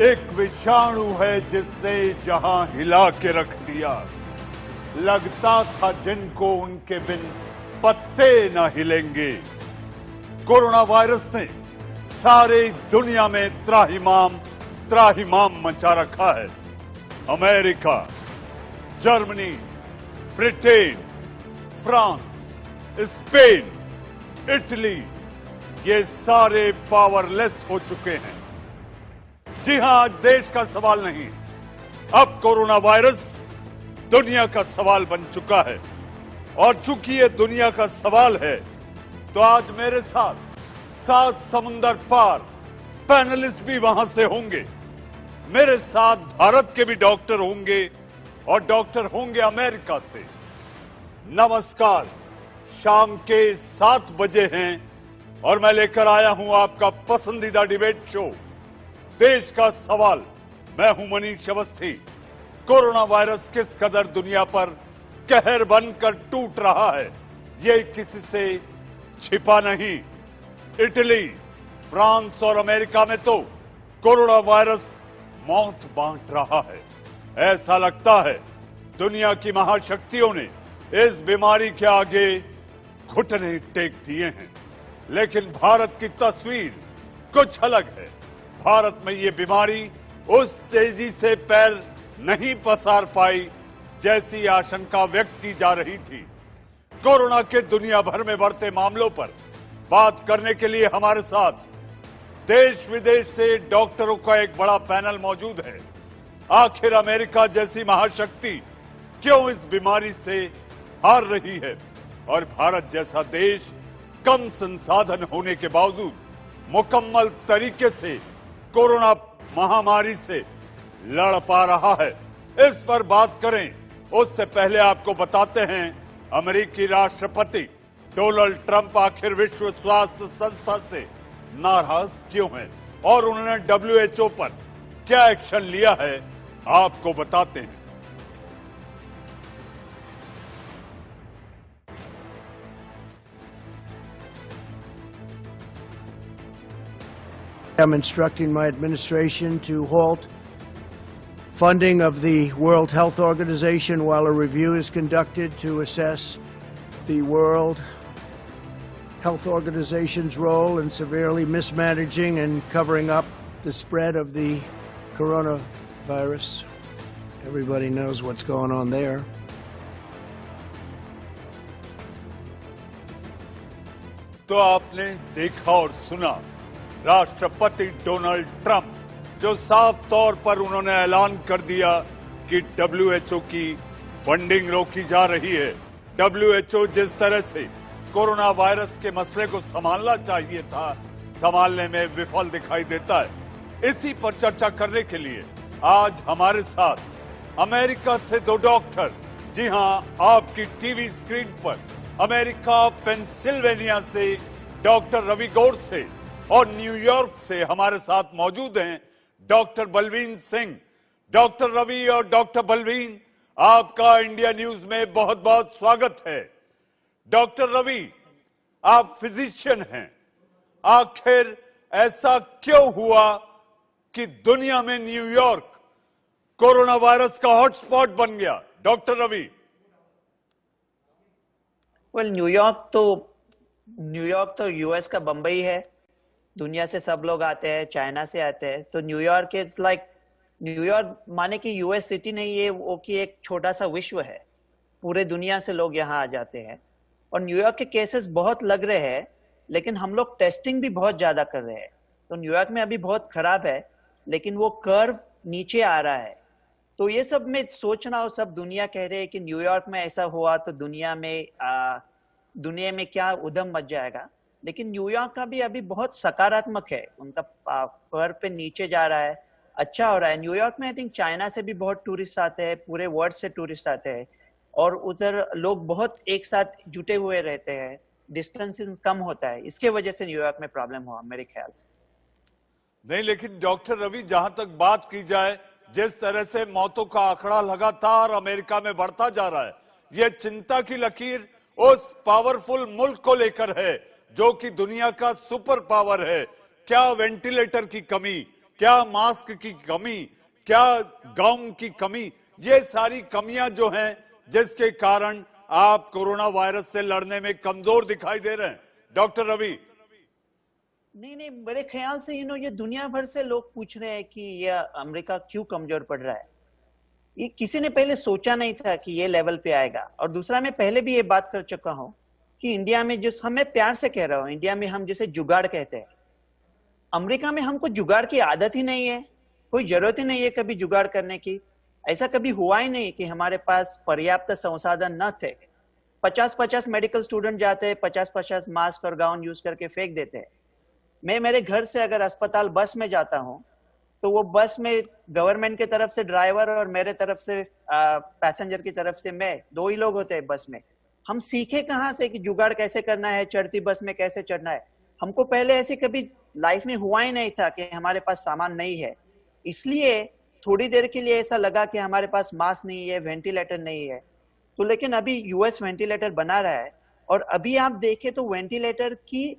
एक विषाणु है जिसने जहां हिला के रख दिया, लगता था जिनको उनके बिन पत्ते न हिलेंगे। कोरोना वायरस ने सारी दुनिया में त्राहिमाम मचा रखा है। America, Germany, Britain, France, Spain, Italy, ये सारे पावरलेस हो चुके हैं। जी हां, आज देश का सवाल नहीं, अब कोरोना वायरस दुनिया का सवाल बन चुका है। और चूंकि ये दुनिया का सवाल है, तो आज मेरे साथ 7 समुंदर पार पैनलिस्ट भी वहां से होंगे। मेरे साथ भारत के भी डॉक्टर होंगे और डॉक्टर होंगे अमेरिका से। नमस्कार, शाम के 7 बजे हैं और मैं लेकर आया हूं आपका पसंदीदा डिबेट शो, देश का सवाल। मैं हूं मनीष अवस्थी। कोरोना वायरस किस कदर दुनिया पर कहर बनकर टूट रहा है, ये किसी से छिपा नहीं। इटली, फ्रांस और अमेरिका में तो कोरोना वायरस मौत बांट रहा है। ऐसा लगता है दुनिया की महाशक्तियों ने इस बीमारी के आगे घुटने टेक दिए हैं। लेकिन भारत की तस्वीर कुछ अलग है। भारत में ये बीमारी उस तेजी से पैर नहीं पसार पाई जैसी आशंका व्यक्त की जा रही थी। कोरोना के दुनिया भर में बढ़ते मामलों पर बात करने के लिए हमारे साथ देश विदेश से डॉक्टरों का एक बड़ा पैनल मौजूद है। आखिर अमेरिका जैसी महाशक्ति क्यों इस बीमारी से हार रही है, और भारत जैसा देश कम संसाधन होने के बावजूद मुकम्मल तरीके से कोरोना महामारी से लड़ पा रहा है, इस पर बात करें। उससे पहले आपको बताते हैं अमेरिकी राष्ट्रपति डोनाल्ड ट्रंप आखिर विश्व स्वास्थ्य संस्था से नाराज क्यों है और उन्होंने WHO पर क्या एक्शन लिया है, आपको बताते हैं। I'm instructing my administration to halt funding of the World Health Organization while a review is conducted to assess the World Health Organization's role in severely mismanaging and covering up the spread of the coronavirus. Everybody knows what's going on there. तो आपने देखा और सुना राष्ट्रपति Donald Trump, जो साफ तौर पर उन्होंने ऐलान कर दिया कि WHO की फंडिंग रोकी जा रही है। WHO जिस तरह से कोरोना वायरस के मसले को संभालना चाहिए था, संभालने में विफल दिखाई देता है। इसी पर चर्चा करने के लिए आज हमारे साथ अमेरिका से 2 डॉक्टर, जी हां, आपकी टीवी स्क्रीन पर अमेरिका पेंसिल्वेनिया से डॉक्टर रवि गौर से और न्यूयॉर्क से हमारे साथ मौजूद हैं डॉक्टर बलवीन सिंह। डॉक्टर रवि और डॉक्टर बलवीन, आपका इंडिया न्यूज में बहुत बहुत स्वागत है। डॉक्टर रवि, आप फिजिशियन हैं, आखिर ऐसा क्यों हुआ कि दुनिया में न्यूयॉर्क कोरोना वायरस का हॉटस्पॉट बन गया? डॉक्टर रवि। न्यूयॉर्क तो यूएस का बंबई है। दुनिया से सब लोग आते हैं, चाइना से आते हैं, तो न्यूयॉर्क इट्स लाइक, न्यूयॉर्क माने कि यूएस सिटी नहीं है, वो कि एक छोटा सा विश्व है। पूरे दुनिया से लोग यहाँ आ जाते हैं और न्यूयॉर्क के केसेस बहुत लग रहे हैं, लेकिन हम लोग टेस्टिंग भी बहुत ज्यादा कर रहे हैं। तो न्यूयॉर्क में अभी बहुत खराब है, लेकिन वो कर्व नीचे आ रहा है। तो ये सब में सोचना, और सब दुनिया कह रहे हैं कि न्यूयॉर्क में ऐसा हुआ तो दुनिया में क्या उधम मच जाएगा। लेकिन न्यूयॉर्क का भी अभी बहुत सकारात्मक है, उनका कर्व पे नीचे जा रहा है, अच्छा हो रहा है। न्यूयॉर्क में आई थिंक चाइना से भी बहुत टूरिस्ट आते हैं, पूरे वर्ल्ड से टूरिस्ट आते हैं, और उधर लोग बहुत एक साथ जुटे हुए रहते हैं, डिस्टेंसिंग कम होता है। इसके वजह से न्यूयॉर्क में प्रॉब्लम हुआ मेरे ख्याल से। नहीं, लेकिन डॉक्टर रवि, जहां तक बात की जाए, जिस तरह से मौतों का आंकड़ा लगातार अमेरिका में बढ़ता जा रहा है, यह चिंता की लकीर उस पावरफुल मुल्क को लेकर है जो कि दुनिया का सुपर पावर है। क्या वेंटिलेटर की कमी, क्या मास्क की कमी, क्या गाउन की कमी, ये सारी कमियां जो हैं जिसके कारण आप कोरोना वायरस से लड़ने में कमजोर दिखाई दे रहे हैं। डॉक्टर रवि। नहीं, मेरे ख्याल से ये दुनिया भर से लोग पूछ रहे हैं कि ये अमेरिका क्यों कमजोर पड़ रहा है। ये किसी ने पहले सोचा नहीं था कि ये लेवल पे आएगा। और दूसरा, मैं पहले भी ये बात कर चुका हूं कि इंडिया में हमें प्यार से कह रहा हूं, इंडिया में हम जिसे जुगाड़ कहते हैं, अमेरिका में हमको जुगाड़ की आदत ही नहीं है, कोई जरूरत ही नहीं है कभी जुगाड़ करने की। ऐसा कभी हुआ ही नहीं कि हमारे पास पर्याप्त संसाधन न थे। 50-50 मेडिकल स्टूडेंट जाते हैं, 50-50 मास्क और गाउन यूज करके फेंक देते हैं। मैं मेरे घर से अगर अस्पताल बस में जाता हूं तो वो बस में गवर्नमेंट की तरफ से ड्राइवर और मेरे तरफ से पैसेंजर की तरफ से मैं, 2 ही लोग होते हैं बस में। हम सीखे कहाँ से कि जुगाड़ कैसे करना है, चढ़ती बस में कैसे चढ़ना है। हमको पहले ऐसे कभी लाइफ में हुआ ही नहीं था कि हमारे पास सामान नहीं है। इसलिए थोड़ी देर के लिए ऐसा लगा कि हमारे पास मास्क नहीं है, वेंटिलेटर नहीं है। तो लेकिन अभी यूएस वेंटिलेटर बना रहा है और अभी आप देखें तो वेंटिलेटर की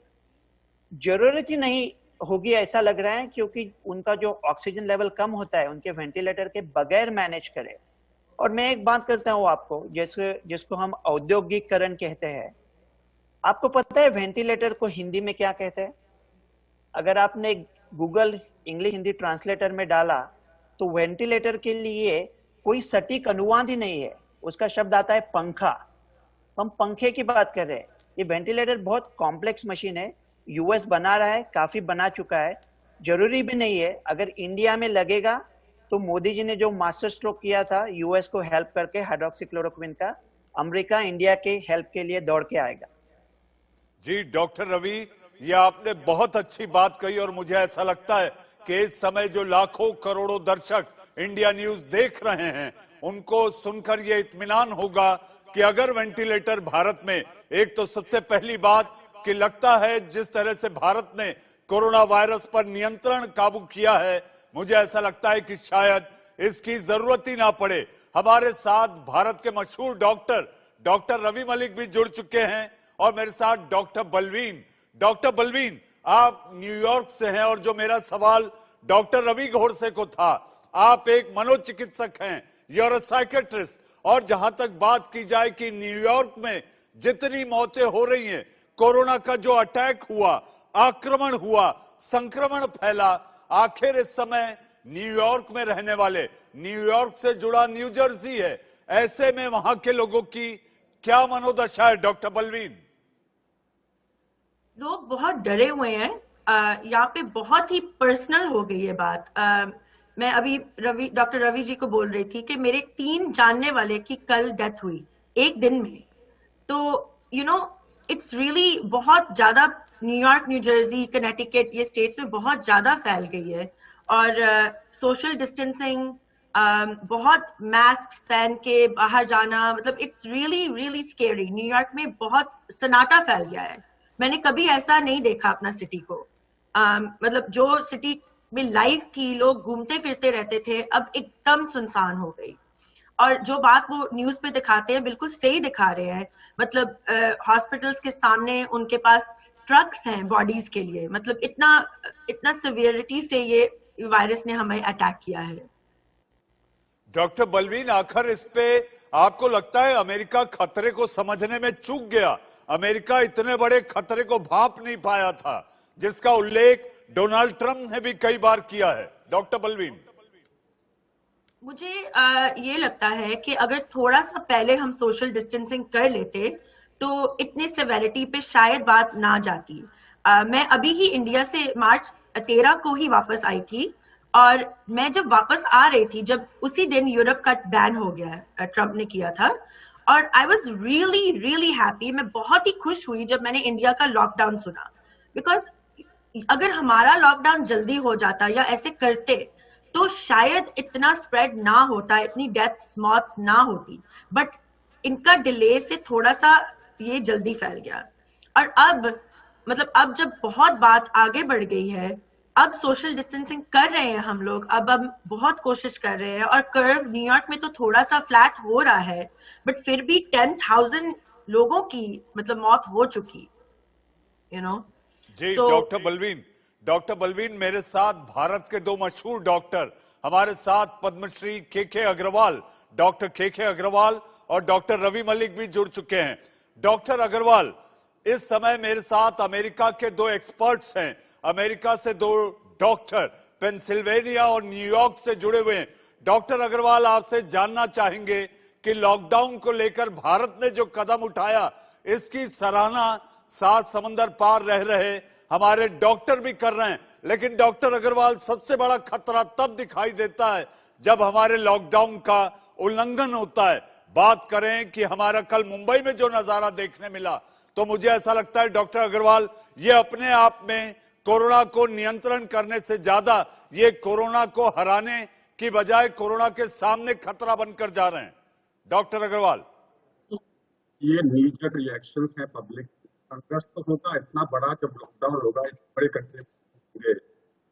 जरूरत ही नहीं होगी ऐसा लग रहा है, क्योंकि उनका जो ऑक्सीजन लेवल कम होता है उनके वेंटिलेटर के बगैर मैनेज करे। और मैं एक बात करता हूँ आपको, जिसको हम औद्योगिकरण कहते हैं। आपको पता है वेंटिलेटर को हिंदी में क्या कहते हैं? अगर आपने गूगल इंग्लिश हिंदी ट्रांसलेटर में डाला तो वेंटिलेटर के लिए कोई सटीक अनुवाद ही नहीं है। उसका शब्द आता है पंखा। हम पंखे की बात कर रहे हैं। ये वेंटिलेटर बहुत कॉम्प्लेक्स मशीन है, यूएस बना रहा है, काफी बना चुका है। जरूरी भी नहीं है, अगर इंडिया में लगेगा तो मोदी जी ने जो मास्टर स्ट्रोक किया था यूएस को हेल्प करके हाइड्रोक्सीक्लोरोक्विन का, अमेरिका इंडिया के हेल्प के लिए दौड़ के आएगा। जी डॉक्टर रवि, ये आपने बहुत अच्छी बात कही और मुझे ऐसा लगता है कि इस समय जो लाखों करोड़ों दर्शक इंडिया न्यूज देख रहे हैं उनको सुनकर ये इत्मीनान होगा कि अगर वेंटिलेटर भारत में, एक तो सबसे पहली बात कि लगता है जिस तरह से भारत ने कोरोना वायरस पर नियंत्रण काबू किया है, मुझे ऐसा लगता है कि शायद इसकी जरूरत ही ना पड़े। हमारे साथ भारत के मशहूर डॉक्टर रवि मलिक भी जुड़ चुके हैं और मेरे साथ डॉक्टर बलवीन, आप न्यूयॉर्क से हैं और जो मेरा सवाल डॉक्टर रवि घोड़से को था, आप एक मनोचिकित्सक हैं, यू आर अ साइकेट्रिस्ट, और जहां तक बात की जाए कि न्यूयॉर्क में जितनी मौतें हो रही हैं, कोरोना का जो अटैक हुआ, आक्रमण हुआ, संक्रमण फैला, आखिर इस समय न्यूयॉर्क में रहने वाले, न्यूयॉर्क से जुड़ा न्यू जर्सी है, ऐसे में वहां के लोगों की क्या मनोदशा है डॉक्टर बलवीन? लोग बहुत डरे हुए हैं। यहाँ पे बहुत ही पर्सनल हो गई है बात। मैं अभी डॉक्टर रवि जी को बोल रही थी कि मेरे 3 जानने वाले की कल डेथ हुई एक दिन में। तो इट्स रियली बहुत ज्यादा, न्यूयॉर्क, न्यू जर्सी, कनेटिकट, ये स्टेट्स में बहुत ज्यादा फैल गई है। और सोशल डिस्टेंसिंग, बहुत मास्क पहन के बाहर जाना, मतलब it's really really scary. New York में बहुत सन्नाटा फैल गया है। मैंने कभी ऐसा नहीं देखा अपना सिटी को। मतलब जो सिटी में लाइफ थी, लोग घूमते फिरते रहते थे, अब एकदम सुनसान हो गई। और जो बात वो न्यूज पे दिखाते हैं बिल्कुल सही दिखा रहे हैं। मतलब हॉस्पिटल्स के सामने उनके पास ट्रक्स हैं बॉडीज के लिए। मतलब इतना सिवियरिटी से ये वायरस ने हमें अटैक किया है। डॉक्टर बलवीन, आखिर इस पे आपको लगता है अमेरिका खतरे को समझने में चूक गया? अमेरिका इतने बड़े खतरे को भांप नहीं पाया था, जिसका उल्लेख डोनाल्ड ट्रंप ने भी कई बार किया है। डॉक्टर बलवीन, मुझे ये लगता है कि अगर थोड़ा सा पहले हम सोशल डिस्टेंसिंग कर लेते तो इतनी सेवेरिटी पे शायद बात ना जाती। मैं अभी ही इंडिया से मार्च 13 को ही वापस आई थी, और मैं जब वापस आ रही थी, जब उसी दिन यूरोप का बैन हो गया, ट्रंप ने किया था, और I was really really happy. मैं बहुत ही खुश हुई जब मैंने इंडिया का लॉकडाउन सुना, बिकॉज अगर हमारा लॉकडाउन जल्दी हो जाता या ऐसे करते तो शायद इतना स्प्रेड ना होता, इतनी डेथ्स मौत ना होती। बट इनका डिले से थोड़ा सा ये जल्दी फैल गया। और अब जब बहुत बात आगे बढ़ गई है, अब सोशल डिस्टेंसिंग कर रहे हैं हम लोग, अब हम बहुत कोशिश कर रहे हैं, और कर्व न्यूयॉर्क में तो थोड़ा सा फ्लैट हो रहा है, बट फिर भी 10,000 लोगों की मतलब मौत हो चुकी, जी। डॉक्टर बलवीन, डॉक्टर बलवीन, मेरे साथ भारत के दो मशहूर डॉक्टर, हमारे साथ पद्मश्री के अग्रवाल, डॉक्टर के अग्रवाल और डॉक्टर रवि मलिक भी जुड़ चुके हैं। डॉक्टर अग्रवाल, इस समय मेरे साथ अमेरिका के दो एक्सपर्ट्स हैं, अमेरिका से दो डॉक्टर पेंसिल्वेनिया और न्यूयॉर्क से जुड़े हुए हैं। डॉक्टर अग्रवाल, आपसे जानना चाहेंगे कि लॉकडाउन को लेकर भारत ने जो कदम उठाया, इसकी सराहना सात समंदर पार रह रहे हमारे डॉक्टर भी कर रहे हैं, लेकिन डॉक्टर अग्रवाल, सबसे बड़ा खतरा तब दिखाई देता है जब हमारे लॉकडाउन का उल्लंघन होता है। बात करें कि हमारा कल मुंबई में जो नजारा देखने मिला, तो मुझे ऐसा लगता है डॉक्टर अग्रवाल, ये अपने आप में कोरोना को नियंत्रण करने से ज्यादा ये कोरोना को हराने की बजाय कोरोना के सामने खतरा बनकर जा रहे हैं। डॉक्टर अग्रवाल, ये नीजक रिएक्शंस है पब्लिक। अगस्त तो होगा इतना बड़ा, जब लॉकडाउन होगा इतने बड़े कंट्री में,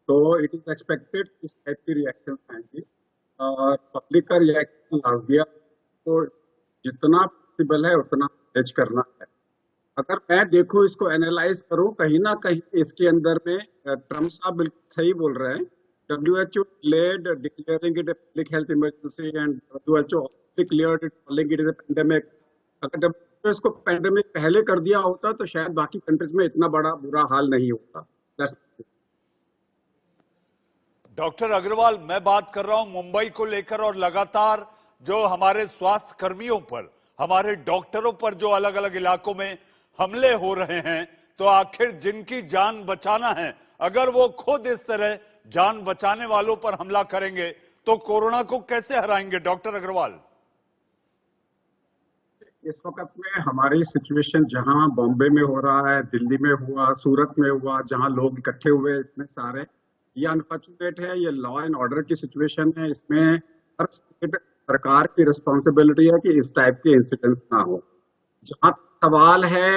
तो इट इज एक्सपेक्टेड इस टाइप की रिएक्शंस आएंगी। और पब्लिक का रिएक्शन लास्ट दिया, तो जितना पॉसिबल है उतना मैनेज करना है। अगर मैं देखूं, इसको एनालाइज करूं, कहीं ना कहीं इसके अंदर में ट्रम्प साहब बिल्कुल सही बोल रहे हैं। WHO delayed declaring it a public health emergency and WHO declared it, calling it a pandemic. अगर WHO इसको पैंडेमिक पहले कर दिया होता तो शायद बाकी कंट्रीज में इतना बड़ा बुरा हाल नहीं होता। डॉक्टर अग्रवाल, मैं बात कर रहा हूं मुंबई को लेकर, और लगातार जो हमारे स्वास्थ्य कर्मियों पर, हमारे डॉक्टरों पर जो अलग अलग इलाकों में हमले हो रहे हैं, तो आखिर जिनकी जान बचाना है, अगर वो खुद इस तरह जान बचाने वालों पर हमला करेंगे तो कोरोना को कैसे हराएंगे? डॉक्टर अग्रवाल, इस वक्त में हमारी सिचुएशन जहां बॉम्बे में हो रहा है, दिल्ली में हुआ, सूरत में हुआ, जहां लोग इकट्ठे हुए इतने सारे, ये अनफॉर्चुनेट है। ये लॉ एंड ऑर्डर की सिचुएशन है। इसमें हर सरकार की रिस्पॉन्सिबिलिटी है कि इस टाइप के इंसिडेंट्स ना हो। जहां सवाल है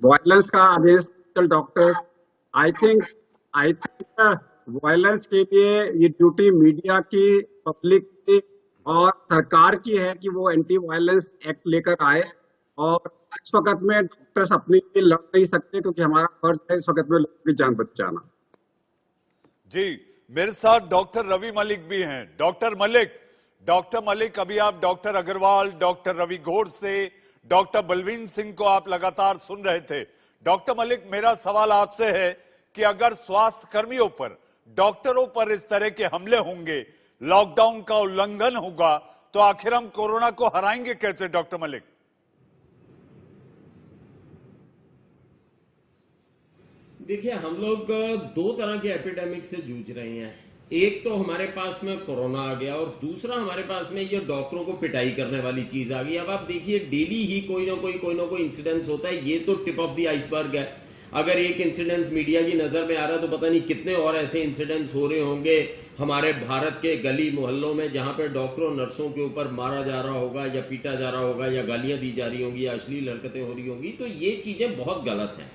वायलेंस का against doctors, I think violence के लिए ये ड्यूटी मीडिया की, पब्लिक की और सरकार की है कि वो एंटी वायलेंस एक्ट लेकर आए। और इस वक्त में डॉक्टर्स अपने लिए लड़ नहीं सकते, क्योंकि हमारा फर्ज है इस वक्त में लोगों की जान बचाना। जी, मेरे साथ डॉक्टर रवि मलिक भी हैं। डॉक्टर मलिक, अभी आप डॉक्टर अग्रवाल, डॉक्टर रवि घोष से डॉक्टर बलवीन सिंह को आप लगातार सुन रहे थे। डॉक्टर मलिक, मेरा सवाल आपसे है कि अगर स्वास्थ्य कर्मियों पर, डॉक्टरों पर इस तरह के हमले होंगे, लॉकडाउन का उल्लंघन होगा, तो आखिर हम कोरोना को हराएंगे कैसे? डॉक्टर मलिक, देखिए, हम लोग दो तरह के एपिडेमिक से जूझ रहे हैं। एक तो हमारे पास में कोरोना आ गया, और दूसरा हमारे पास में ये डॉक्टरों को पिटाई करने वाली चीज आ गई। अब आप देखिए, डेली ही कोई ना कोई इंसिडेंस होता है। ये तो टिप ऑफ द आइसबर्ग है। अगर एक इंसिडेंस मीडिया की नजर में आ रहा है, तो पता नहीं कितने और ऐसे इंसिडेंट्स हो रहे होंगे हमारे भारत के गली मोहल्लों में, जहां पर डॉक्टरों नर्सों के ऊपर मारा जा रहा होगा, या पीटा जा रहा होगा, या गालियां दी जा रही होंगी, या अश्लील हरकतें हो रही होंगी। तो ये चीजें बहुत गलत हैं।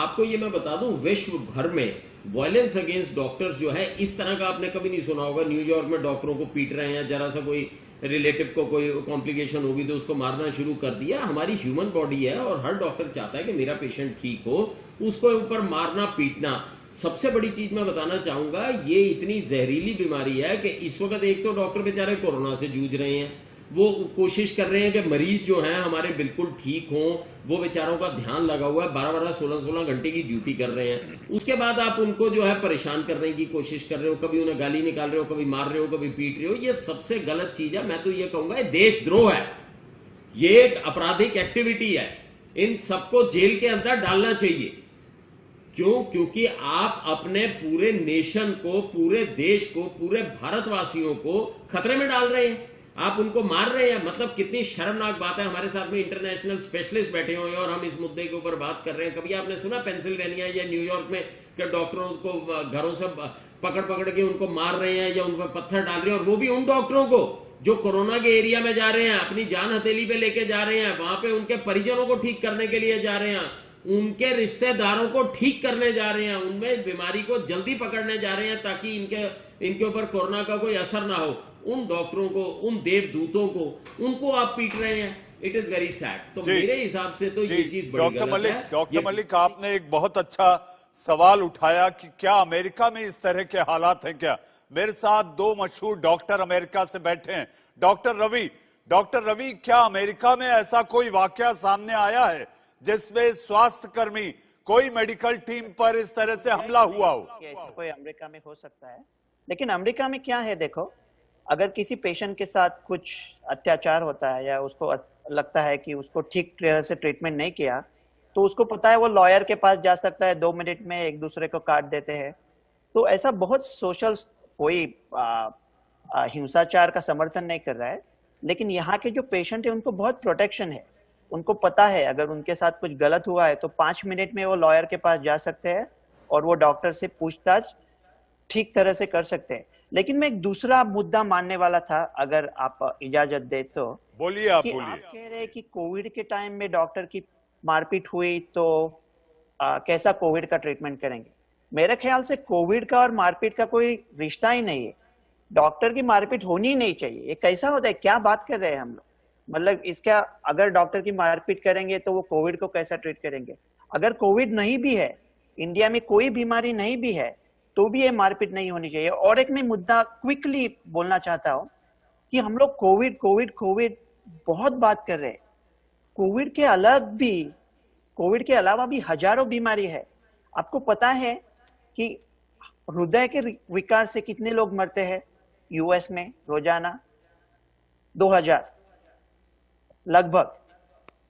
आपको ये मैं बता दूं, विश्व भर में वायलेंस अगेंस्ट डॉक्टर्स जो है, इस तरह का आपने कभी नहीं सुना होगा। न्यूयॉर्क में डॉक्टरों को पीट रहे हैं, जरा सा कोई रिलेटिव को कोई कॉम्प्लिकेशन होगी तो उसको मारना शुरू कर दिया। हमारी ह्यूमन बॉडी है, और हर डॉक्टर चाहता है कि मेरा पेशेंट ठीक हो। उसको ऊपर मारना पीटना, सबसे बड़ी चीज मैं बताना चाहूंगा, ये इतनी जहरीली बीमारी है कि इस वक्त एक तो डॉक्टर बेचारे कोरोना से जूझ रहे हैं, वो कोशिश कर रहे हैं कि मरीज जो हैं हमारे बिल्कुल ठीक हों। वो बेचारों का ध्यान लगा हुआ है, 12-12, 16-16 घंटे की ड्यूटी कर रहे हैं। उसके बाद आप उनको जो है परेशान करने की कोशिश कर रहे हो, कभी उन्हें गाली निकाल रहे हो, कभी मार रहे हो, कभी पीट रहे हो। ये सबसे गलत चीज है। मैं तो ये कहूंगा, ये देशद्रोह है, ये एक आपराधिक एक्टिविटी है। इन सबको जेल के अंदर डालना चाहिए। क्यों? क्योंकि आप अपने पूरे नेशन को, पूरे देश को, पूरे भारतवासियों को खतरे में डाल रहे हैं। आप उनको मार रहे हैं। मतलब कितनी शर्मनाक बात है। हमारे साथ में इंटरनेशनल स्पेशलिस्ट बैठे हुए हैं और हम इस मुद्दे के ऊपर बात कर रहे हैं। कभी आपने सुना पेंसिल्वेनिया या न्यूयॉर्क में कि डॉक्टरों को घरों से पकड़ के उनको मार रहे हैं या उन पर पत्थर डाल रहे हैं? और वो भी उन डॉक्टरों को जो कोरोना के एरिया में जा रहे हैं, अपनी जान हथेली पे लेके जा रहे हैं, वहां पे उनके परिजनों को ठीक करने के लिए जा रहे हैं, उनके रिश्तेदारों को ठीक करने जा रहे हैं, उनमें बीमारी को जल्दी पकड़ने जा रहे हैं ताकि इनके ऊपर कोरोना का कोई असर ना हो। उन डॉक्टरों को, उन देवदूतों को, उनको आप पीट रहे हैं। It is very sad. तो मेरे हिसाब से तो ये चीज बड़ी गलत है। डॉक्टर मलिक, आपने एक बहुत अच्छा सवाल उठाया कि क्या अमेरिका में इस तरह के हालात हैं क्या। मेरे साथ दो मशहूर डॉक्टर अमेरिका से बैठे हैं। डॉक्टर रवि, क्या अमेरिका में ऐसा कोई वाकया सामने आया है जिसमें स्वास्थ्यकर्मी, कोई मेडिकल टीम पर इस तरह से हमला हुआ हो? ऐसा कोई अमेरिका में हो सकता है, लेकिन अमेरिका में क्या है, देखो, अगर किसी पेशेंट के साथ कुछ अत्याचार होता है या उसको लगता है कि उसको ठीक तरह से ट्रीटमेंट नहीं किया, तो उसको पता है वो लॉयर के पास जा सकता है, 2 मिनट में एक दूसरे को काट देते हैं। तो ऐसा बहुत सोशल, कोई हिंसाचार का समर्थन नहीं कर रहा है, लेकिन यहाँ के जो पेशेंट है उनको बहुत प्रोटेक्शन है। उनको पता है अगर उनके साथ कुछ गलत हुआ है तो 5 मिनट में वो लॉयर के पास जा सकते हैं और वो डॉक्टर से पूछताछ ठीक तरह से कर सकते हैं। लेकिन मैं एक दूसरा मुद्दा मानने वाला था, अगर आप इजाजत दे तो। बोलिए, आप आप बोलिए। कह रहे हैं कि कोविड के टाइम में डॉक्टर की मारपीट हुई तो कैसा कोविड का ट्रीटमेंट करेंगे। मेरे ख्याल से कोविड का और मारपीट का कोई रिश्ता ही नहीं है। डॉक्टर की मारपीट होनी ही नहीं चाहिए। ये कैसा होता है, क्या बात कर रहे हैं हम लोग? मतलब इसका, अगर डॉक्टर की मारपीट करेंगे तो वो कोविड को कैसा ट्रीट करेंगे? अगर कोविड नहीं भी है, इंडिया में कोई बीमारी नहीं भी है, तो भी ये मारपीट नहीं होनी चाहिए। और एक मैं मुद्दा क्विकली बोलना चाहता हूँ कि हम लोग कोविड बहुत बात कर रहे हैं। कोविड के अलावा भी हजारों बीमारी है। आपको पता है कि हृदय के विकार से कितने लोग मरते हैं यूएस में रोजाना? 2000 लगभग।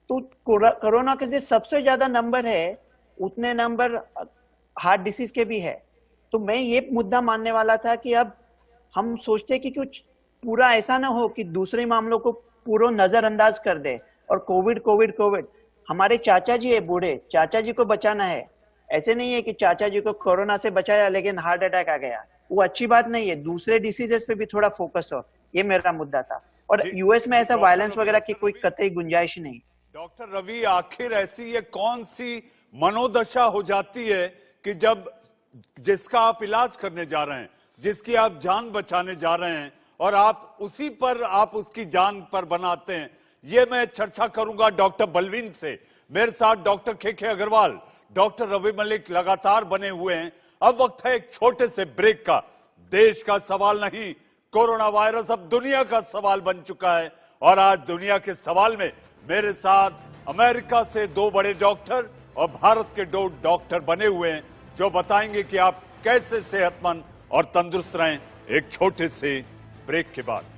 तो कोरोना के जो सबसे ज्यादा नंबर है, उतने नंबर हार्ट डिसीज के भी है। तो मैं ये मुद्दा मानने वाला था कि अब हम सोचते कि कुछ पूरा ऐसा ना हो कि दूसरे मामलों को पूरा नजरअंदाज कर दे और कोविड। हमारे चाचा जी है, बूढ़े चाचा जी को बचाना है। ऐसे नहीं है कि चाचा जी को कोरोना से बचाया लेकिन हार्ट अटैक आ गया, वो अच्छी बात नहीं है। दूसरे डिसीजेस पे भी थोड़ा फोकस हो, ये मेरा मुद्दा था। और यूएस में ऐसा वायलेंस वगैरह की कोई कतई गुंजाइश नहीं। डॉक्टर रवि, आखिर ऐसी ये कौन सी मनोदशा हो जाती है कि जब जिसका आप इलाज करने जा रहे हैं, जिसकी आप जान बचाने जा रहे हैं, और आप उसी पर आप उसकी जान पर बनाते हैं? ये मैं चर्चा करूंगा डॉक्टर बलवीन से। मेरे साथ डॉक्टर के अग्रवाल, डॉक्टर रवि मलिक लगातार बने हुए हैं। अब वक्त है एक छोटे से ब्रेक का। देश का सवाल नहीं, कोरोना वायरस अब दुनिया का सवाल बन चुका है। और आज दुनिया के सवाल में मेरे साथ अमेरिका से 2 बड़े डॉक्टर और भारत के 2 डॉक्टर बने हुए हैं, जो बताएंगे कि आप कैसे सेहतमंद और तंदुरुस्त रहें। एक छोटे से ब्रेक के बाद।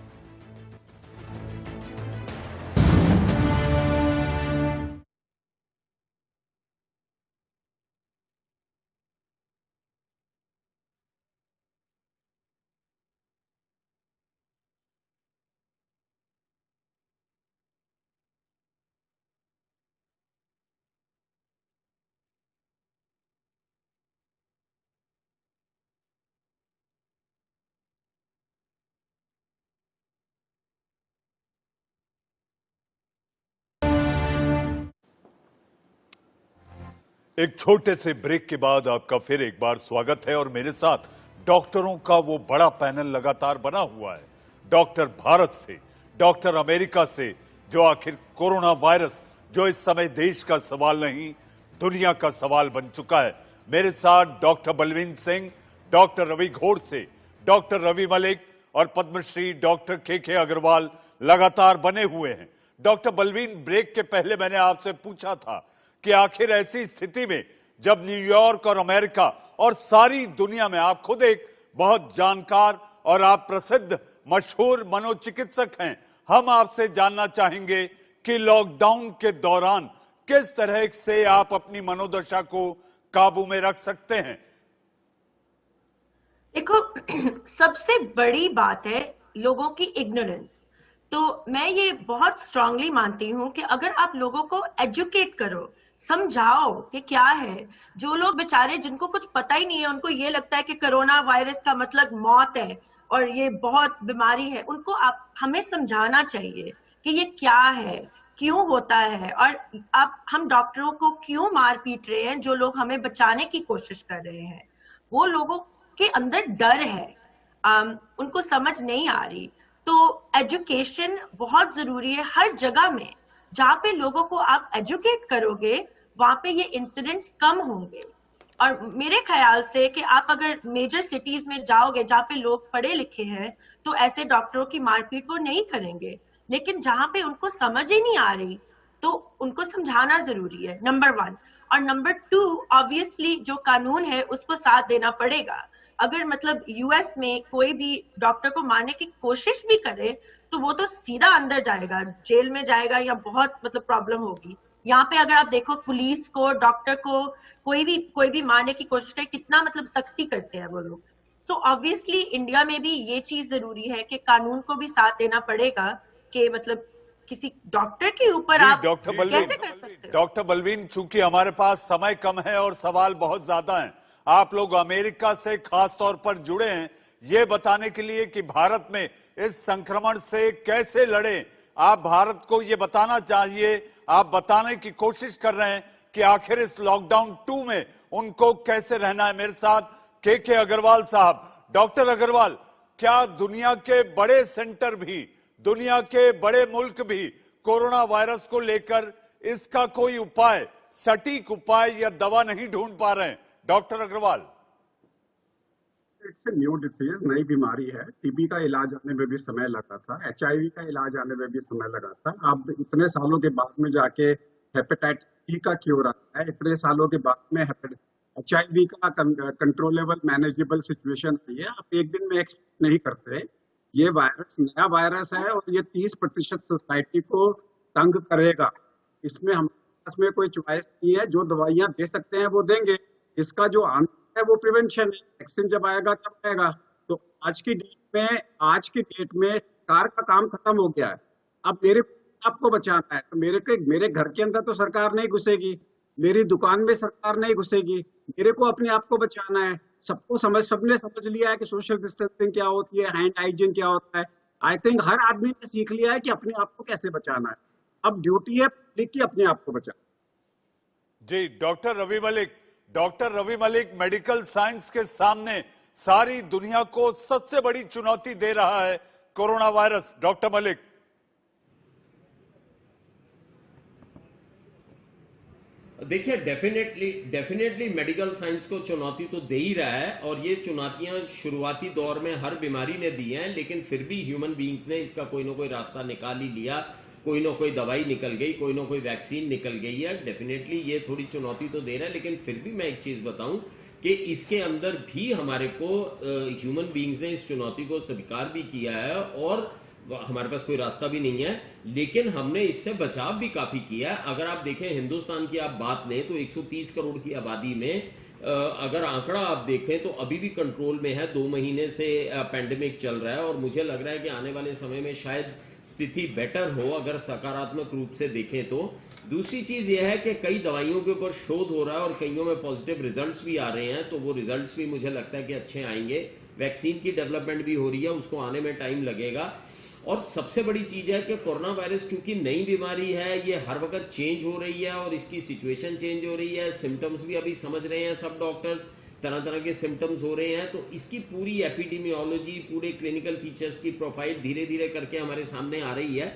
एक छोटे से ब्रेक के बाद आपका फिर एक बार स्वागत है। और मेरे साथ डॉक्टरों का वो बड़ा पैनल लगातार बना हुआ है। डॉक्टर भारत से, डॉक्टर अमेरिका से, जो आखिर कोरोना वायरस, जो इस समय देश का सवाल नहीं दुनिया का सवाल बन चुका है। मेरे साथ डॉक्टर बलवीन सिंह, डॉक्टर रवि घोड़ से, डॉक्टर रवि मलिक और पद्मश्री डॉक्टर के अग्रवाल लगातार बने हुए हैं। डॉक्टर बलवीन, ब्रेक के पहले मैंने आपसे पूछा था कि आखिर ऐसी स्थिति में जब न्यूयॉर्क और अमेरिका और सारी दुनिया में, आप खुद एक बहुत जानकार और आप प्रसिद्ध मशहूर मनोचिकित्सक हैं, हम आपसे जानना चाहेंगे कि लॉकडाउन के दौरान किस तरह से आप अपनी मनोदशा को काबू में रख सकते हैं? देखो, सबसे बड़ी बात है लोगों की इग्नोरेंस। तो मैं ये बहुत स्ट्रांगली मानती हूँ कि अगर आप लोगों को एजुकेट करो, समझाओ कि क्या है। जो लोग बेचारे, जिनको कुछ पता ही नहीं है, उनको ये लगता है कि कोरोना वायरस का मतलब मौत है और ये बहुत बीमारी है, उनको हमें समझाना चाहिए कि ये क्या है, क्यों होता है, और हम डॉक्टरों को क्यों मार पीट रहे हैं। जो लोग हमें बचाने की कोशिश कर रहे हैं, वो लोगों के अंदर डर है, उनको समझ नहीं आ रही। तो एजुकेशन बहुत जरूरी है हर जगह में। जहाँ पे लोगों को आप एजुकेट करोगे, वहां पे ये इंसिडेंट्स कम होंगे। और मेरे ख्याल से कि आप अगर मेजर सिटीज में जाओगे जहाँ पे लोग पढ़े लिखे हैं तो ऐसे डॉक्टरों की मारपीट वो नहीं करेंगे, लेकिन जहाँ पे उनको समझ ही नहीं आ रही तो उनको समझाना जरूरी है, नंबर 1। और नंबर 2, ऑब्वियसली जो कानून है उसको साथ देना पड़ेगा। अगर मतलब यूएस में कोई भी डॉक्टर को मारने की कोशिश भी करे तो वो तो सीधा अंदर जाएगा, जेल में जाएगा, या बहुत मतलब प्रॉब्लम होगी। यहाँ पे अगर आप देखो पुलिस को, डॉक्टर को, कोई भी मारने की कोशिश करे, कितना मतलब सख्ती करते हैं वो लोग। सो ऑब्वियसली इंडिया में भी ये चीज जरूरी है कि कानून को भी साथ देना पड़ेगा कि मतलब किसी डॉक्टर के ऊपर आप कैसे कर सकते हो। डॉक्टर बलवीन, चूंकि हमारे पास समय कम है और सवाल बहुत ज्यादा हैं, आप लोग अमेरिका से खास तौर पर जुड़े हैं ये बताने के लिए कि भारत में इस संक्रमण से कैसे लड़े। आप भारत को ये बताना चाहिए, आप बताने की कोशिश कर रहे हैं कि आखिर इस लॉकडाउन 2 में उनको कैसे रहना है। मेरे साथ के अग्रवाल साहब। डॉक्टर अग्रवाल, क्या दुनिया के बड़े सेंटर भी, दुनिया के बड़े मुल्क भी कोरोना वायरस को लेकर इसका कोई उपाय, सटीक उपाय या दवा नहीं ढूंढ पा रहे हैं? Doctor Agarwal. It's a new disease, नई बीमारी है। टीबी का इलाज आने में भी समय लगा था, एचआईवी का इलाज आने में भी समय लगा था। अब इतने सालों के बाद में जाके हेपेटाइटिस बी का क्योर आता है, इतने सालों के बाद में एचआईवी का कंट्रोलेबल मैनेजेबल सिचुएशन आई है। आप एक दिन में एक्सपेक्ट नहीं करते। ये वायरस नया वायरस है और ये 30% सोसाइटी को तंग करेगा। इसमें हमारे पास में कोई चॉइस नहीं है, जो दवाइयां दे सकते हैं वो देंगे। इसका जो आंसर है वो प्रिवेंशन है। वैक्सीन जब आएगा तब आएगा। तो आज की डेट में सरकार का काम खत्म हो गया है। अब मेरे आपको बचाना है तो मेरे घर के अंदर तो सरकार नहीं घुसेगी, मेरी दुकान में सरकार नहीं घुसेगी। मेरे को अपने आप को बचाना है। सबने समझ लिया है कि सोशल डिस्टेंसिंग क्या होती है, हैंड हाइजीन क्या होता है। आई थिंक हर आदमी ने सीख लिया है कि अपने आप को कैसे बचाना है। अब ड्यूटी है पब्लिक की अपने आप को बचाना। जी, doctor Ravi Malik medical science के सामने सारी दुनिया को सबसे बड़ी चुनौती दे रहा है कोरोना वायरस। डॉक्टर मलिक। देखिए, डेफिनेटली मेडिकल साइंस को चुनौती तो दे ही रहा है, और ये चुनौतियां शुरुआती दौर में हर बीमारी ने दी हैं, लेकिन फिर भी ह्यूमन बीइंग्स ने इसका कोई ना कोई रास्ता निकाल ही लिया। कोई ना कोई दवाई निकल गई, कोई ना कोई वैक्सीन निकल गई है। डेफिनेटली ये थोड़ी चुनौती तो दे रहा है, लेकिन फिर भी मैं एक चीज बताऊं कि इसके अंदर भी हमारे को ह्यूमन बीइंग्स ने इस चुनौती को स्वीकार भी किया है, और हमारे पास कोई रास्ता भी नहीं है, लेकिन हमने इससे बचाव भी काफी किया है। अगर आप देखें हिंदुस्तान की आप बात लें तो 130 करोड़ की आबादी में अगर आंकड़ा आप देखें तो अभी भी कंट्रोल में है। 2 महीने से पैंडेमिक चल रहा है, और मुझे लग रहा है कि आने वाले समय में शायद स्थिति बेटर हो अगर सकारात्मक रूप से देखें तो। दूसरी चीज यह है कि कई दवाइयों के ऊपर शोध हो रहा है और कईयों में पॉजिटिव रिजल्ट्स भी आ रहे हैं, तो वो रिजल्ट्स भी मुझे लगता है कि अच्छे आएंगे। वैक्सीन की डेवलपमेंट भी हो रही है, उसको आने में टाइम लगेगा। और सबसे बड़ी चीज है कि कोरोना वायरस क्योंकि नई बीमारी है, ये हर वक्त चेंज हो रही है और इसकी सिचुएशन चेंज हो रही है। सिम्टम्स भी अभी समझ रहे हैं सब डॉक्टर्स, तरह तरह के सिम्टम्स हो रहे हैं, तो इसकी पूरी एपिडेमियोलॉजी, पूरे क्लिनिकल फीचर्स की प्रोफाइल धीरे धीरे करके हमारे सामने आ रही है।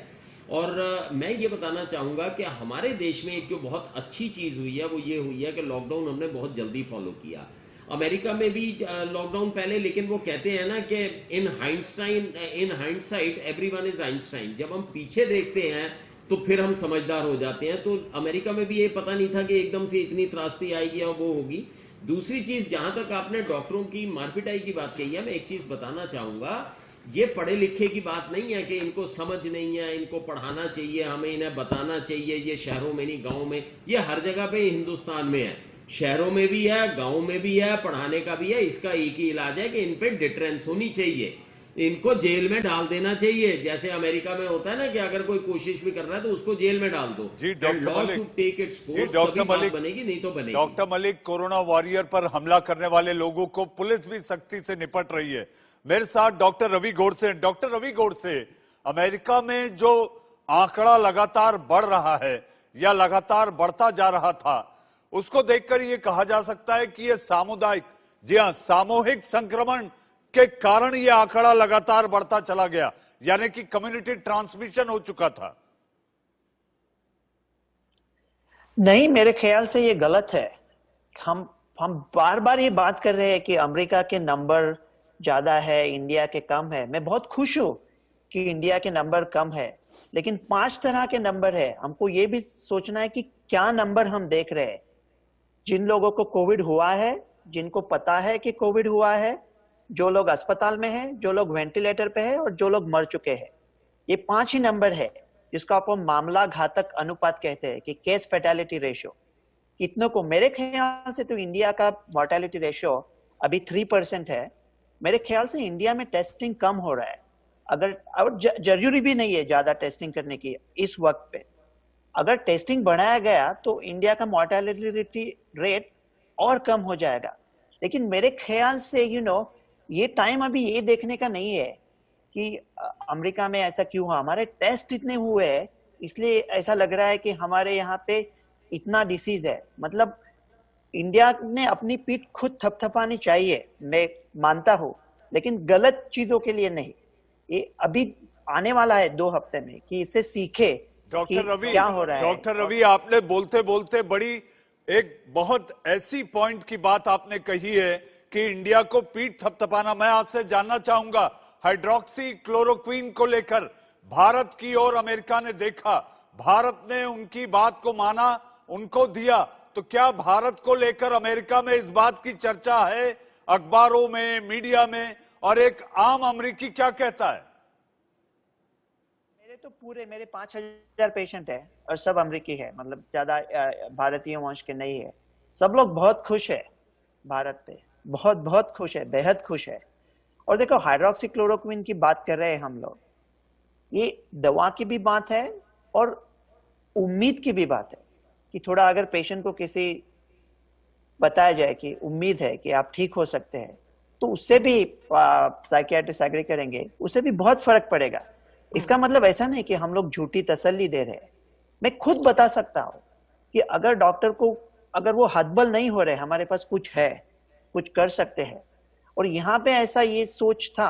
और मैं ये बताना चाहूंगा कि हमारे देश में एक जो बहुत अच्छी चीज हुई है वो ये हुई है कि लॉकडाउन हमने बहुत जल्दी फॉलो किया। अमेरिका में भी लॉकडाउन पहले, लेकिन वो कहते हैं ना कि in hindsight everyone is Einstein. जब हम पीछे देखते हैं तो फिर हम समझदार हो जाते हैं। तो अमेरिका में भी ये पता नहीं था कि एकदम से इतनी त्रासदी आएगी और वो होगी। दूसरी चीज, जहां तक आपने डॉक्टरों की मारपिटाई की बात कही है, मैं एक चीज बताना चाहूंगा, ये पढ़े लिखे की बात नहीं है कि इनको समझ नहीं है, इनको पढ़ाना चाहिए, हमें इन्हें बताना चाहिए। ये शहरों में नहीं, गांव में, ये हर जगह पे हिंदुस्तान में है। शहरों में भी है, गांव में भी है, पढ़ाने का भी है। इसका एक ही इलाज है कि इन पे डिटरेंस होनी चाहिए, इनको जेल में डाल देना चाहिए। जैसे अमेरिका में होता है ना कि अगर कोई कोशिश भी कर रहा है तो उसको जेल में डाल दो। जी डॉक्टर मलिक, बनेगी, नहीं तो बनेगी। डॉक्टर मलिक, कोरोना वॉरियर पर हमला करने वाले लोगों को पुलिस भी सख्ती से निपट रही है। मेरे साथ doctor Ravi Godse. Doctor Ravi Godse, America में जो आंकड़ा लगातार बढ़ रहा है या लगातार बढ़ता जा रहा था, उसको देखकर यह कहा जा सकता है कि यह सामुदायिक, जी हां, सामूहिक संक्रमण के कारण यह आंकड़ा लगातार बढ़ता चला गया, यानी कि कम्युनिटी ट्रांसमिशन हो चुका था। नहीं, मेरे ख्याल से ये गलत है। हम हम बार बार ये बात कर रहे हैं कि अमेरिका के नंबर ज्यादा है, इंडिया के कम है। मैं बहुत खुश हूं कि इंडिया के नंबर कम है, लेकिन 5 तरह के नंबर है। हमको ये भी सोचना है कि क्या नंबर हम देख रहे हैं। जिन लोगों को कोविड हुआ है, जिनको पता है कि कोविड हुआ है, जो लोग अस्पताल में हैं, जो लोग वेंटिलेटर पे हैं और जो लोग मर चुके हैं, ये 5 ही नंबर है जिसको आप मामला घातक अनुपात कहते हैं कि केस फैटेलिटी रेशियो। इतनों को मेरे ख्याल से तो इंडिया का मॉर्टेलिटी रेशियो अभी 3% है। मेरे ख्याल से इंडिया में टेस्टिंग कम हो रहा है। अगर और जरूरी भी नहीं है ज्यादा टेस्टिंग करने की इस वक्त पे। अगर टेस्टिंग बढ़ाया गया तो इंडिया का मॉर्टेलिटी रेट और कम हो जाएगा। लेकिन मेरे ख्याल से ये टाइम अभी ये देखने का नहीं है कि अमेरिका में ऐसा क्यों हुआ। हमारे टेस्ट इतने हुए हैं इसलिए ऐसा लग रहा है कि हमारे यहाँ पे इतना डिसीज है। मतलब इंडिया ने अपनी पीठ खुद थपथपानी चाहिए, मैं मानता हूं, लेकिन गलत चीजों के लिए नहीं। ये अभी आने वाला है 2 हफ्ते में कि इससे सीखे डॉक्टर रवि, क्या हो रहा है। डॉक्टर रवि, आपने बोलते बोलते बड़ी एक बहुत ऐसी पॉइंट की बात आपने कही है कि इंडिया को पीठ थपथपाना। मैं आपसे जानना चाहूंगा, हाइड्रोक्सी क्लोरोक्विन को लेकर भारत की ओर अमेरिका ने देखा, भारत ने उनकी बात को माना, उनको दिया, तो क्या भारत को लेकर अमेरिका में इस बात की चर्चा है अखबारों में, मीडिया में, और एक आम अमेरिकी क्या कहता है? मेरे 5,000 पेशेंट है और सब अमेरिकी है, मतलब ज्यादा भारतीय वंश के नहीं है। सब लोग बहुत खुश है भारत पे, बहुत बहुत खुश है, बेहद खुश है। और देखो, हाइड्रोक्सी क्लोरोक्विन की बात कर रहे हैं हम लोग, ये दवा की भी बात है और उम्मीद की भी बात है कि थोड़ा अगर पेशेंट को किसी बताया जाए कि उम्मीद है कि आप ठीक हो सकते हैं, तो उससे भी साइकियाट्रिस्ट एग्री करेंगे, उससे भी बहुत फर्क पड़ेगा। इसका मतलब ऐसा नहीं कि हम लोग झूठी तसल्ली दे रहे हैं। मैं खुद बता सकता हूं कि अगर डॉक्टर को अगर वो हतबल नहीं हो रहे, हमारे पास कुछ है, कुछ कर सकते हैं। और यहाँ पे ऐसा ये सोच था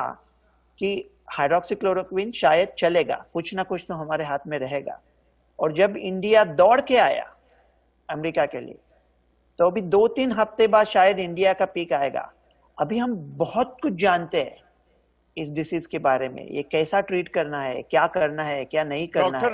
कि हाइड्रोक्सीक्लोरोक्विन शायद चलेगा, कुछ ना कुछ तो हमारे हाथ में रहेगा। और जब इंडिया दौड़ के आया अमेरिका के लिए, तो अभी 2-3 हफ्ते बाद शायद इंडिया का पीक आएगा। अभी हम बहुत कुछ जानते हैं इस डिसीज के बारे में, ये कैसा ट्रीट करना है, क्या करना है, क्या नहीं करना है।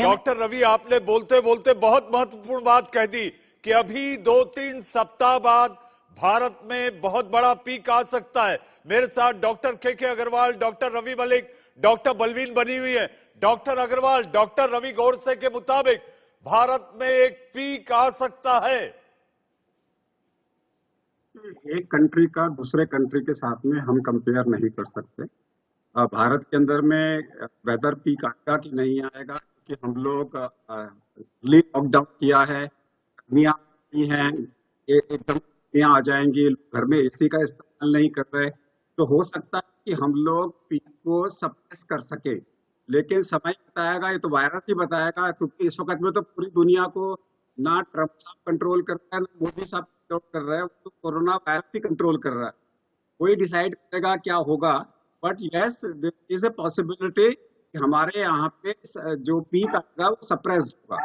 डॉक्टर रवि, आपने बोलते बोलते बहुत महत्वपूर्ण बात कह दी कि अभी 2-3 सप्ताह बाद भारत में बहुत बड़ा पीक आ सकता है। मेरे साथ डॉक्टर के अग्रवाल, डॉक्टर रवि मलिक, डॉक्टर बलवीन बनी हुई है। डॉक्टर अग्रवाल, डॉक्टर रवि गोडसे के मुताबिक भारत में एक पीक आ सकता है। एक कंट्री का दूसरे कंट्री के साथ में हम कंपेयर नहीं कर सकते। भारत के अंदर में वेदर पीक आएगा कि नहीं आएगा, कि हम लोग लॉकडाउन किया है, गर्मियां हैं, एकदम आ जाएंगी, घर में एसी का इस्तेमाल नहीं कर रहे, तो हो सकता है कि हम लोग पीक को सप्रेस कर सके। लेकिन समय बताएगा, ये तो वायरस ही बताएगा, क्योंकि इस वक्त में तो पूरी दुनिया को ना ट्रंप साहब कंट्रोल कर रहा है, ना मोदी साहब कंट्रोल कर रहा है, तो कोरोना वायरस ही कंट्रोल कर रहा है। कोई डिसाइड करेगा क्या होगा, but yes there is a possibility कि हमारे यहाँ पे जो पीक आएगा वो सप्रेस्ड होगा।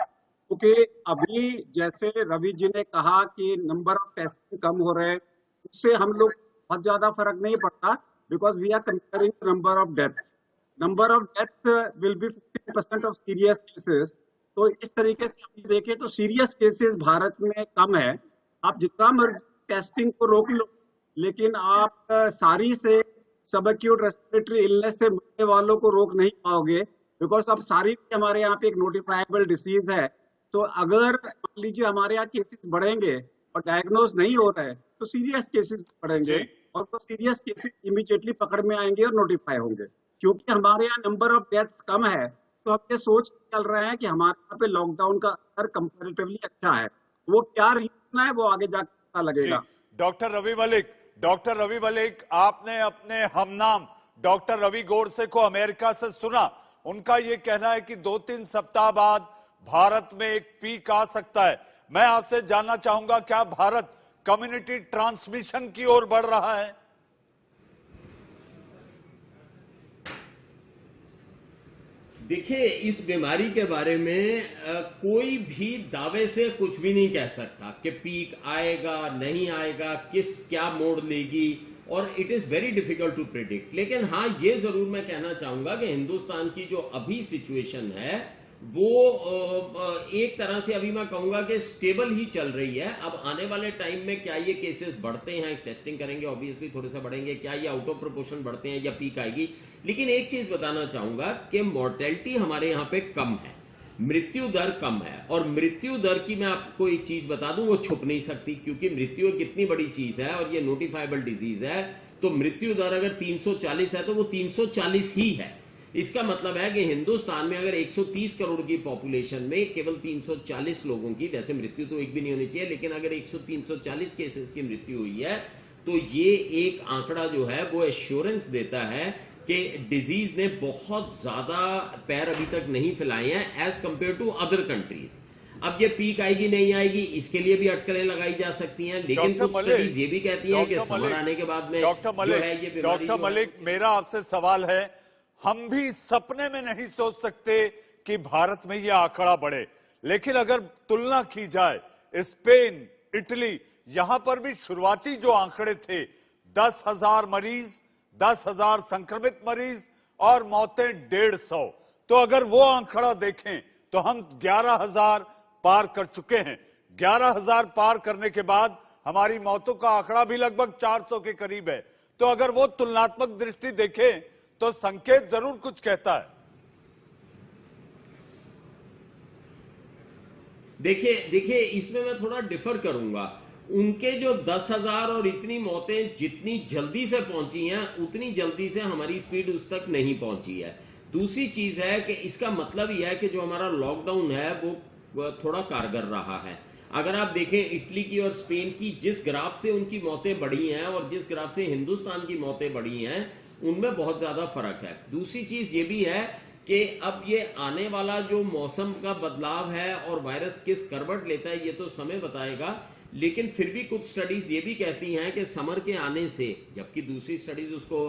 क्योंकि अभी जैसे रवि जी ने कहा कि नंबर ऑफ टेस्टिंग कम हो रहे हैं, उससे हम लोग बहुत ज्यादा फर्क नहीं पड़ता, because we are comparing number of deaths. Number of death will be 50% of serious cases. तो इस तरीके से हम देखें तो सीरियस केसेस भारत में कम है। आप जितना मर्जी टेस्टिंग को रोक लो, लेकिन आप सारी से सब एक्यूट रेस्पिरेटरी इलनेस से मरने वालों को रोक नहीं पाओगे, बिकॉज अब सारी हमारे यहाँ पे एक नोटिफाइबल डिसीज है। तो अगर मान लीजिए हमारे यहाँ केसेस बढ़ेंगे और डायग्नोज नहीं हो रहा है, तो सीरियस केसेस बढ़ेंगे, और तो सीरियस केसेस इमीडिएटली पकड़ में आएंगे और नोटिफाई होंगे। क्योंकि हमारे यहाँ नंबर ऑफ डेथ्स कम है, तो हम ये सोच चल रहे हैं कि हमारे यहाँ पे लॉकडाउन का असर कंपैरेटिवली अच्छा है। वो क्या रीजन है वो आगे जाकर पता लगेगा। डॉक्टर रवि मलिक, आपने अपने हमनाम डॉक्टर रवि गोडसे को अमेरिका से सुना। उनका यह कहना है कि 2-3 सप्ताह बाद भारत में एक पीक आ सकता है। मैं आपसे जानना चाहूंगा, क्या भारत कम्युनिटी ट्रांसमिशन की ओर बढ़ रहा है? देखिए, इस बीमारी के बारे में कोई भी दावे से कुछ भी नहीं कह सकता कि पीक आएगा नहीं आएगा, क्या मोड़ लेगी, और it is very difficult to predict. लेकिन हाँ, ये जरूर मैं कहना चाहूंगा कि हिंदुस्तान की जो अभी सिचुएशन है वो एक तरह से अभी मैं कहूंगा कि स्टेबल ही चल रही है। अब आने वाले टाइम में क्या ये केसेस बढ़ते हैं, टेस्टिंग करेंगे, ऑब्वियसली थोड़े से बढ़ेंगे, क्या ये आउट ऑफ प्रोपोर्शन बढ़ते हैं या पीक आएगी। लेकिन एक चीज बताना चाहूंगा कि मॉर्टेलिटी हमारे यहाँ पे कम है, मृत्यु दर कम है। और मृत्यु दर की मैं आपको एक चीज बता दूं, वो छुप नहीं सकती, क्योंकि मृत्यु एक इतनी बड़ी चीज है और ये नोटिफाइबल डिजीज है। तो मृत्यु दर अगर 340 है तो वो 340 ही है। इसका मतलब है कि हिंदुस्तान में अगर 130 करोड़ की पॉपुलेशन में केवल 340 लोगों की, वैसे मृत्यु तो एक भी नहीं होनी चाहिए, लेकिन अगर 340 केसेस की मृत्यु हुई है तो ये एक आंकड़ा जो है वो एश्योरेंस देता है कि डिजीज ने बहुत ज्यादा पैर अभी तक नहीं फैलाए हैं as compare to other countries. अब ये पीक आएगी नहीं आएगी, इसके लिए भी अटकलें लगाई जा सकती हैं, लेकिन कुछ स्टडीज ये भी कहती हैं कि समर आने के बाद में डॉक्टर मलिक, मेरा आपसे सवाल है, हम भी सपने में नहीं सोच सकते कि भारत में यह आंकड़ा बढ़े, लेकिन अगर तुलना की जाए स्पेन, इटली, यहां पर भी शुरुआती जो आंकड़े थे 10,000 मरीज, 10,000 संक्रमित मरीज और मौतें 150, तो अगर वो आंकड़ा देखें तो हम 11,000 पार कर चुके हैं। 11,000 पार करने के बाद हमारी मौतों का आंकड़ा भी लगभग 400 के करीब है। तो अगर वो तुलनात्मक दृष्टि देखें तो संकेत जरूर कुछ कहता है। देखिए इसमें मैं थोड़ा डिफर करूंगा। उनके जो 10,000 और इतनी मौतें जितनी जल्दी से पहुंची हैं, उतनी जल्दी से हमारी स्पीड उस तक नहीं पहुंची है। दूसरी चीज है कि इसका मतलब यह है कि जो हमारा लॉकडाउन है वो थोड़ा कारगर रहा है। अगर आप देखें इटली की और स्पेन की, जिस ग्राफ से उनकी मौतें बढ़ी हैं और जिस ग्राफ से हिंदुस्तान की मौतें बढ़ी हैं, उनमें बहुत ज्यादा फर्क है। दूसरी चीज ये भी है कि अब ये आने वाला जो मौसम का बदलाव है और वायरस किस करवट लेता है ये तो समय बताएगा, लेकिन फिर भी कुछ स्टडीज ये भी कहती हैं कि समर के आने से, जबकि दूसरी स्टडीज उसको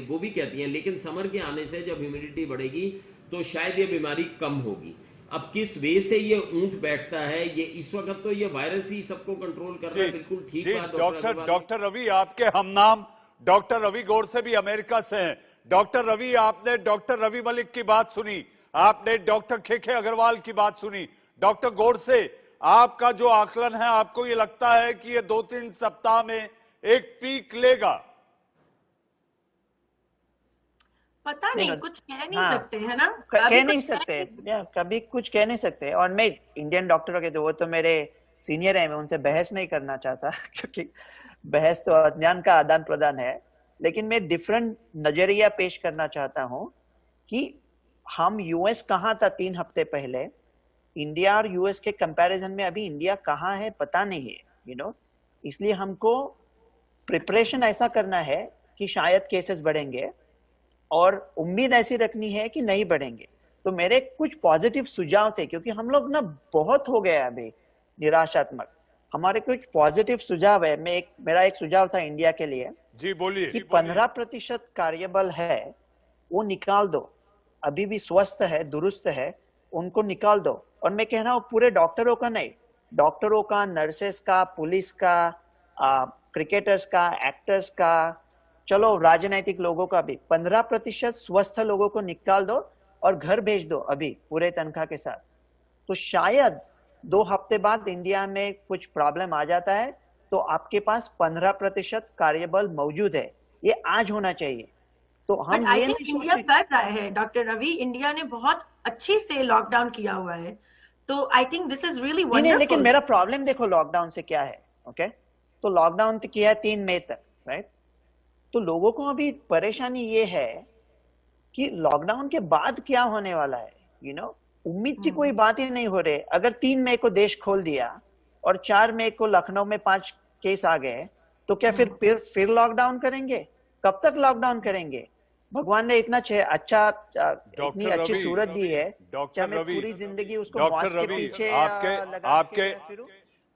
वो भी कहती हैं, लेकिन समर के आने से जब ह्यूमिडिटी बढ़ेगी तो शायद ये बीमारी कम होगी। अब किस वे से ये ऊंट बैठता है, ये इस वक्त तो ये वायरस ही सबको कंट्रोल कर रहा है, बिल्कुल ठीक बात। डॉक्टर रवि, आपके हम नाम डॉक्टर रवि गोडसे भी अमेरिका से हैं। डॉक्टर रवि, आपने डॉक्टर रवि मलिक की बात सुनी, आपने डॉक्टर खेखे अग्रवाल की बात सुनी। डॉक्टर गोडसे, आपका जो आकलन है, आपको ये लगता है कि ये 2-3 सप्ताह में एक पीक लेगा? पता नहीं, कुछ कह नहीं सकते है ना, कह नहीं सकते, कभी कुछ कह नहीं सकते। और मैं इंडियन डॉक्टरों के, वो तो मेरे सीनियर है, मैं उनसे बहस नहीं करना चाहता क्योंकि बहस तो ज्ञान का आदान प्रदान है। लेकिन मैं डिफरेंट नजरिया पेश करना चाहता हूं कि हम यूएस कहां था 3 हफ्ते पहले, इंडिया और यूएस के कंपैरिजन में अभी इंडिया कहां है पता नहीं है, इसलिए हमको प्रिपरेशन ऐसा करना है कि शायद केसेस बढ़ेंगे और उम्मीद ऐसी रखनी है कि नहीं बढ़ेंगे। तो मेरे कुछ पॉजिटिव सुझाव थे, क्योंकि हम लोग ना बहुत हो गए अभी निराशात्मक। हमारे कुछ पॉजिटिव सुझाव है। मेरा एक सुझाव था इंडिया के लिए, जी बोलिए, कि 15% कार्यबल है वो निकाल दो, अभी भी स्वस्थ है, दुरुस्त है, उनको निकाल दो। और मैं कह रहा हूँ पूरे डॉक्टरों का नहीं, डॉक्टरों का, नर्सेस का, पुलिस का, क्रिकेटर्स का, एक्टर्स का, चलो राजनीतिक लोगों का भी 15% स्वस्थ लोगों को निकाल दो और घर भेज दो अभी पूरे तनख्वाह के साथ। तो शायद 2 हफ्ते बाद इंडिया में कुछ प्रॉब्लम आ जाता है तो आपके पास 15% कार्यबल मौजूद है। ये आज होना चाहिए। तो हम ये नहीं इंडिया कर रहा है डॉक्टर रवि, इंडिया ने बहुत अच्छे से लॉकडाउन किया हुआ है, तो I think this is really wonderful. लेकिन मेरा प्रॉब्लम देखो लॉकडाउन से क्या है, ओके? तो लॉकडाउन तो किया है 3 मई तक, राइट? तो लोगों को अभी परेशानी ये है कि लॉकडाउन के बाद क्या होने वाला है, उम्मीद की कोई बात ही नहीं हो रही। अगर 3 मई को देश खोल दिया और 4 मई को लखनऊ में 5 केस आ गए, तो क्या फिर लॉकडाउन करेंगे? कब तक लॉकडाउन करेंगे? भगवान ने इतना अच्छा, इतनी अच्छी सूरत दी है, क्या मैं पूरी जिंदगी उसको मास्क के पीछे लगा के फिरूं?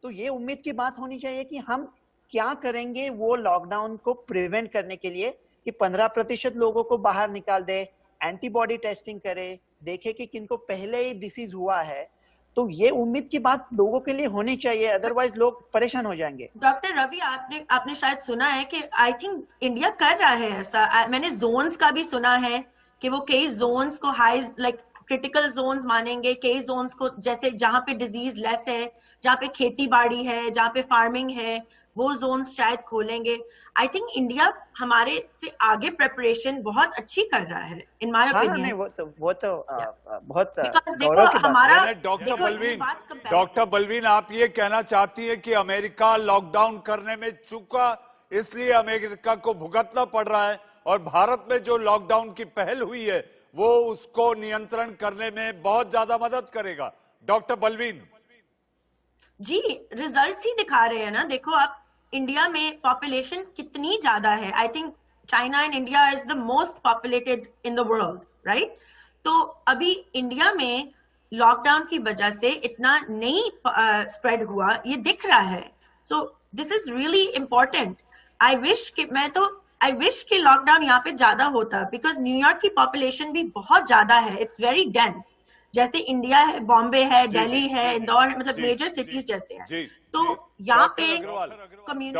तो ये उम्मीद की बात होनी चाहिए कि हम क्या करेंगे वो लॉकडाउन को प्रिवेंट करने के लिए, कि 15% लोगों को बाहर निकाल दे, एंटीबॉडी टेस्टिंग करे, देखे कि किनको पहले ही डिसीज हुआ है, तो ये उम्मीद की बात लोगों के लिए होनी चाहिए, अदरवाइज लोग परेशान हो जाएंगे। डॉक्टर रवि, आपने शायद सुना है कि आई थिंक इंडिया कर रहा है ऐसा। मैंने जोन्स का भी सुना है कि वो कई जोन्स को हाई लाइक क्रिटिकल जोन्स मानेंगे, कई जोन्स को जैसे जहां पे डिजीज लेस है, जहां पे खेती बाड़ी है, जहां पे फार्मिंग है, वो जोन्स शायद खोलेंगे। आई थिंक इंडिया हमारे से आगे प्रिपरेशन बहुत अच्छी कर रहा है इन माय हाँ, ओपिनियन। नहीं वो तो बहुत Because गौरव देखो की बात हमारा है। डॉक्टर बलवीन आप ये कहना चाहती है कि अमेरिका लॉकडाउन करने में चूका, इसलिए अमेरिका को भुगतना पड़ रहा है, और भारत में जो लॉकडाउन की पहल हुई है वो उसको नियंत्रण करने में बहुत ज्यादा मदद करेगा। डॉक्टर बलवीन जी, रिजल्ट्स ही दिखा रहे हैं ना। देखो आप इंडिया में पॉपुलेशन कितनी ज्यादा है। I think China and India is the most populated in the world, right? तो अभी इंडिया में लॉकडाउन की वजह से इतना नहीं स्प्रेड हुआ, ये दिख रहा है। So this is really important. I wish कि लॉकडाउन यहाँ पे ज्यादा होता, बिकॉज न्यूयॉर्क की पॉपुलेशन भी बहुत ज्यादा है। इट्स वेरी डेंस, जैसे इंडिया है, बॉम्बे है, दिल्ली है, इंदौर है, मतलब मेजर सिटीज जैसे हैं। तो यहाँ पे कम्युनिटी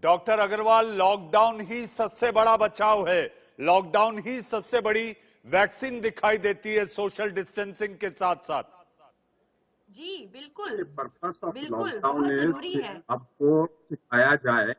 डॉक्टर अग्रवाल, लॉकडाउन ही सबसे बड़ा बचाव है, लॉकडाउन ही सबसे बड़ी वैक्सीन दिखाई देती है सोशल डिस्टेंसिंग के साथ साथ। जी बिल्कुल, पर्पस ऑफ बिल्कुल, लॉकडाउन बहुत इज जरूरी कि है। आपको सिखाया जाए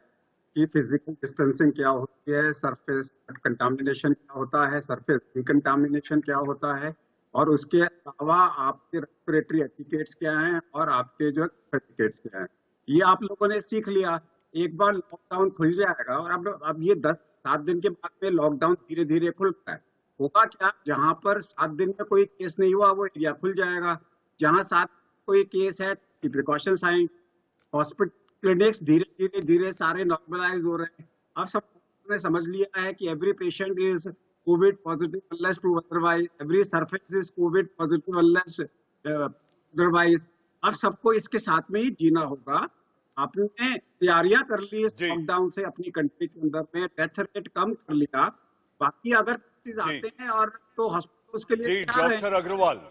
कि फिजिकल डिस्टेंसिंग क्या होती है, सरफेस कंटामिनेशन क्या होता है, सरफेस डिकंटामिनेशन क्या होता है, और उसके अलावा आपके रेस्पिरेटरी एटिकेट्स क्या हैं और आपके जो एटिकेट्स क्या हैं, ये आप लोगों ने सीख लिया। एक बार लॉकडाउन खुल जाएगा और अब ये 10-7 दिन के बाद में लॉकडाउन धीरे धीरे खुलता है। होगा क्या, जहां पर 7 दिन में कोई केस नहीं हुआ वो एरिया खुल जाएगा, जहां 7 कोई केस है प्रिकॉशंस आएंगे, हॉस्पिटल क्लिनिक्स धीरे धीरे सारे नॉर्मलाइज हो रहे हैं। अब सबने समझ लिया है कि every patient is Covid positive unless to otherwise, every surface is Covid positive unless otherwise. अब सबको इसके साथ में ही जीना होगा। आपने तैयारियां कर ली इस लॉकडाउन से, अपनी कंट्री के अंदर में डेथ रेट कम कर लिया, बाकी अगर केसेस आते हैं और तो हॉस्पिटल उसके लिए डॉक्टर अग्रवाल,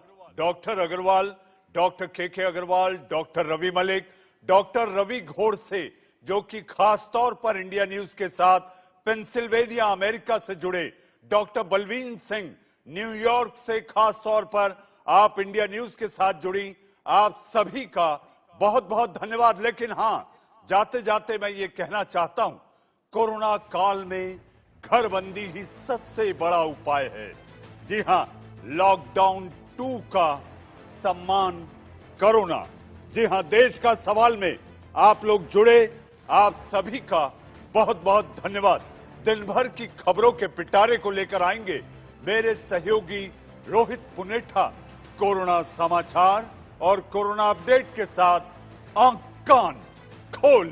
डॉक्टर के अग्रवाल, डॉक्टर रवि मलिक, डॉक्टर रवि घोड़ से, जो कि खास तौर पर इंडिया न्यूज के साथ पेंसिल्वेनिया अमेरिका से जुड़े, डॉक्टर बलवीन सिंह न्यूयॉर्क से खास तौर पर आप इंडिया न्यूज के साथ जुड़ी, आप सभी का बहुत बहुत धन्यवाद। लेकिन हां, जाते जाते मैं ये कहना चाहता हूं, कोरोना काल में घरबंदी ही सबसे बड़ा उपाय है। जी हां, लॉकडाउन 2 का सम्मान कोरोना। जी हां, देश का सवाल में आप लोग जुड़े, आप सभी का बहुत बहुत धन्यवाद। दिन भर की खबरों के पिटारे को लेकर आएंगे मेरे सहयोगी रोहित पुनेठा, कोरोना समाचार और कोरोना अपडेट के साथ आंख कान खोल